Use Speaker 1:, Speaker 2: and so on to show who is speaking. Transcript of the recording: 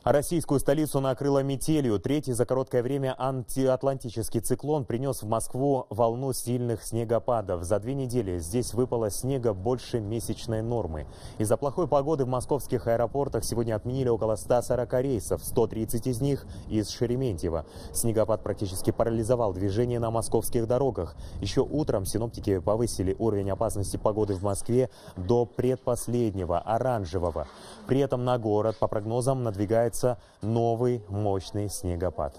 Speaker 1: Российскую столицу накрыло метелью. Третий за короткое время антиатлантический циклон принес в Москву волну сильных снегопадов. За 2 недели здесь выпало снега больше месячной нормы. Из-за плохой погоды в московских аэропортах сегодня отменили около 140 рейсов, 130 из них из Шереметьево. Снегопад практически парализовал движение на московских дорогах. Еще утром синоптики повысили уровень опасности погоды в Москве до предпоследнего, оранжевого. При этом на город, по прогнозам, надвигается новый мощный снегопад.